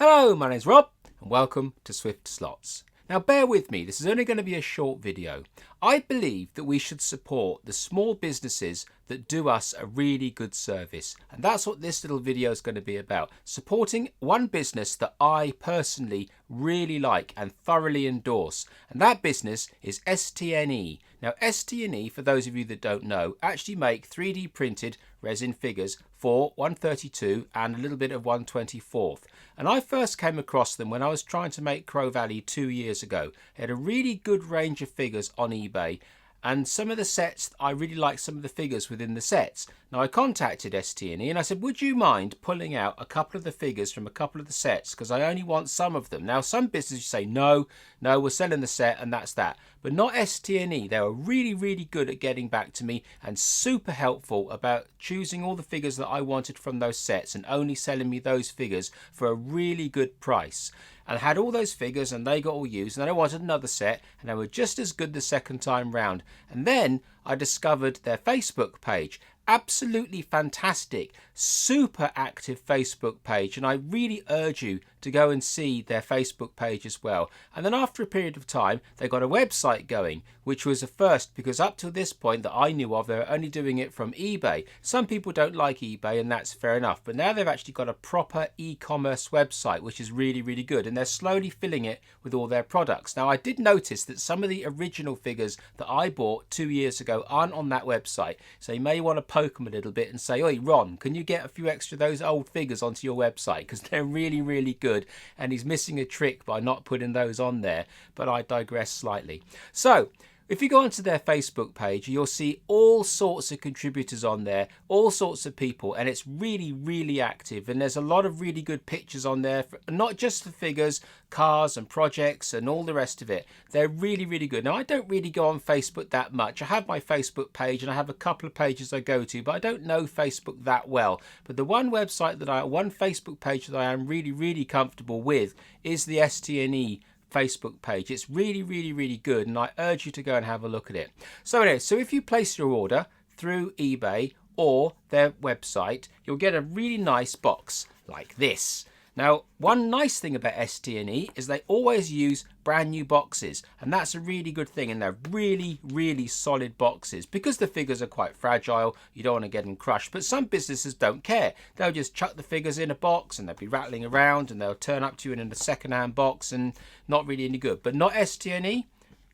Hello, my name's Rob and welcome to Swift Slots. Now bear with me, this is only going to be a short video. I believe that we should support the small businesses that do us a really good service, and that's what this little video is going to be about. Supporting one business that I personally really like and thoroughly endorse, and that business is STNE. Now STNE, for those of you that don't know, actually make 3D printed resin figures for 132 and a little bit of 124th. And I first came across them when I was trying to make Crow Valley 2 years ago. They had a really good range of figures on eBay, and some of the sets, I really liked some of the figures within the sets. Now I contacted STNE and I said, would you mind pulling out a couple of the figures from a couple of the sets, because I only want some of them. Now some businesses say, no, we're selling the set and that's that. But not STNE. They were really good at getting back to me and super helpful about choosing all the figures that I wanted from those sets and only selling me those figures for a really good price. And I had all those figures and they got all used, and then I wanted another set and they were just as good the second time round. And then I discovered their Facebook page. Absolutely fantastic, super active Facebook page, and I really urge you to go and see their Facebook page as well. And then after a period of time they got a website going, which was a first, because up to this point that I knew of they were only doing it from eBay. Some people don't like eBay and that's fair enough, but now they've actually got a proper e-commerce website, which is really good, and they're slowly filling it with all their products. Now I did notice that some of the original figures that I bought 2 years ago aren't on that website, so you may want to poke them a little bit and say, oi Ron, can you get a few extra of those old figures onto your website, because they're really good, and he's missing a trick by not putting those on there. But I digress slightly. So if you go onto their Facebook page, you'll see all sorts of contributors on there, all sorts of people, and it's really active. And there's a lot of really good pictures on there, not just the figures, cars and projects and all the rest of it. They're really good. Now I don't really go on Facebook that much. I have my Facebook page and I have a couple of pages I go to, but I don't know Facebook that well. But the one Facebook page that I am really comfortable with is the STNE Facebook page. It's really good, and I urge you to go and have a look at it. So anyway, so if you place your order through eBay or their website, you'll get a really nice box like this. Now, one nice thing about STNE is they always use brand new boxes, and that's a really good thing, and they're really solid boxes, because the figures are quite fragile. You don't want to get them crushed, but some businesses don't care. They'll just chuck the figures in a box and they'll be rattling around, and they'll turn up to you in a second-hand box and not really any good. But not STNE.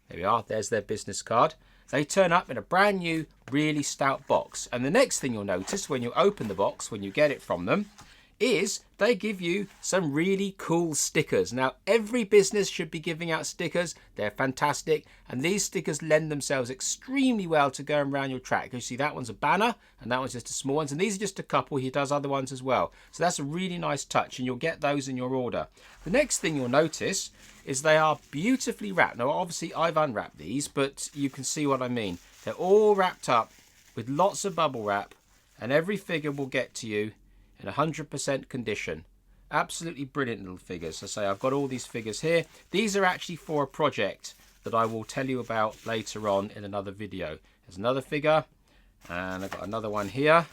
There we are, there's their business card. They turn up in a brand new, really stout box, and the next thing you'll notice when you open the box, when you get it from them, is they give you some really cool stickers. Now every business should be giving out stickers. They're fantastic, and these stickers lend themselves extremely well to going around your track. You see that one's a banner and that one's just a small ones, and these are just a couple. He does other ones as well, so that's a really nice touch, and you'll get those in your order. The next thing you'll notice is they are beautifully wrapped. Now obviously I've unwrapped these, but you can see what I mean. They're all wrapped up with lots of bubble wrap, and every figure will get to you in 100% condition. Absolutely brilliant little figures. So say I've got all these figures here. These are actually for a project that I will tell you about later on in another video. There's another figure, and I've got another one here.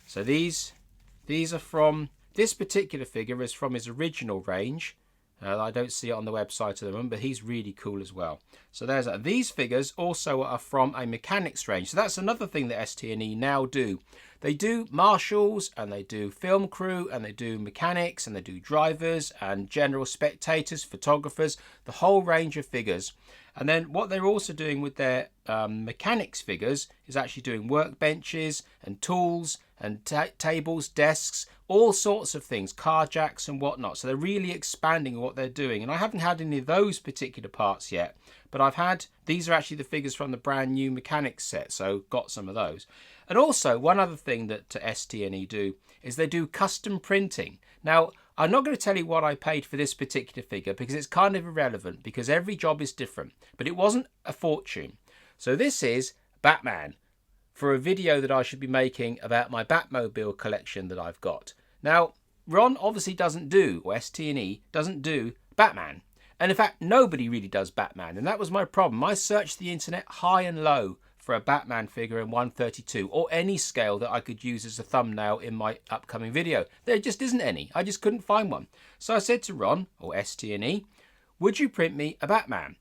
So these are from, this particular figure is from his original range. I don't see it on the website at the moment, but he's really cool as well. So there's that. These figures also are from a mechanics range. So that's another thing that STNE now do. They do marshals, and they do film crew, and they do mechanics, and they do drivers and general spectators, photographers, the whole range of figures. And then what they're also doing with their mechanics figures is actually doing workbenches and tools and tables, desks, all sorts of things, car jacks and whatnot. So they're really expanding what they're doing. And I haven't had any of those particular parts yet, but I've had, these are actually the figures from the brand new mechanics set, so got some of those. And also one other thing that STNE do is they do custom printing. Now I'm not going to tell you what I paid for this particular figure, because it's kind of irrelevant, because every job is different, but it wasn't a fortune. So this is Batman, for a video that I should be making about my Batmobile collection that I've got. Now, Ron obviously doesn't do, or STNE doesn't do Batman. And in fact, nobody really does Batman. And that was my problem. I searched the internet high and low for a Batman figure in 1/32 or any scale that I could use as a thumbnail in my upcoming video. There just isn't any. I just couldn't find one. So I said to Ron, or STNE, would you print me a Batman?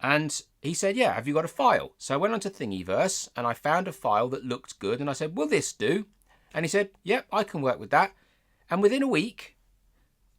And he said, yeah, have you got a file? So I went onto Thingiverse and I found a file that looked good. And I said, will this do? And he said, yep, I can work with that. And within a week,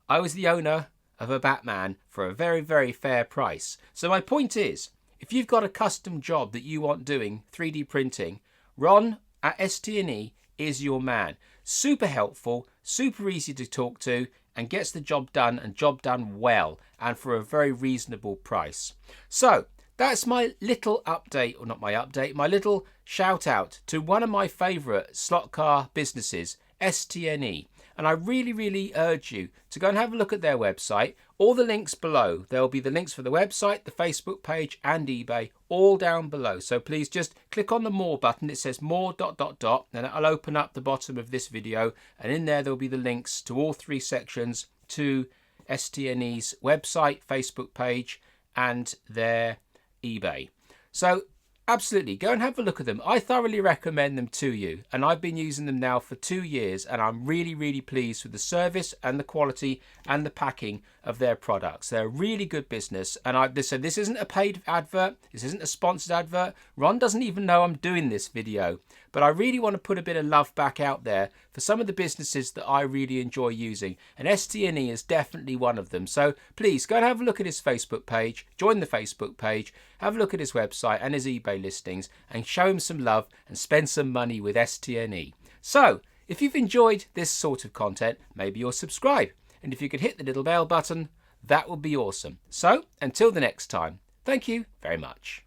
I was the owner of a Batman for a very, very fair price. So my point is, if you've got a custom job that you want doing, 3D printing, Ron at STNE is your man. Super helpful, super easy to talk to, and gets the job done, and job done well, and for a very reasonable price. So that's my little update, or not my update, my little shout out to one of my favourite slot car businesses, STNE. And I really, really urge you to go and have a look at their website. All the links below. There will be the links for the website, the Facebook page and eBay, all down below. So please just click on the more button. It says more ... and it'll open up the bottom of this video. And in there will be the links to all three sections to STNE's website, Facebook page and their eBay. So absolutely, go and have a look at them. I thoroughly recommend them to you, and I've been using them now for 2 years, and I'm really, really pleased with the service and the quality and the packing of their products. They're a really good business, and this isn't a paid advert, this isn't a sponsored advert. Ron doesn't even know I'm doing this video, but I really want to put a bit of love back out there for some of the businesses that I really enjoy using, and STNE is definitely one of them. So please go and have a look at his Facebook page, join the Facebook page, have a look at his website and his eBay listings, and show him some love and spend some money with STNE. So if you've enjoyed this sort of content, maybe you'll subscribe, and if you could hit the little bell button, that would be awesome. So until the next time, thank you very much.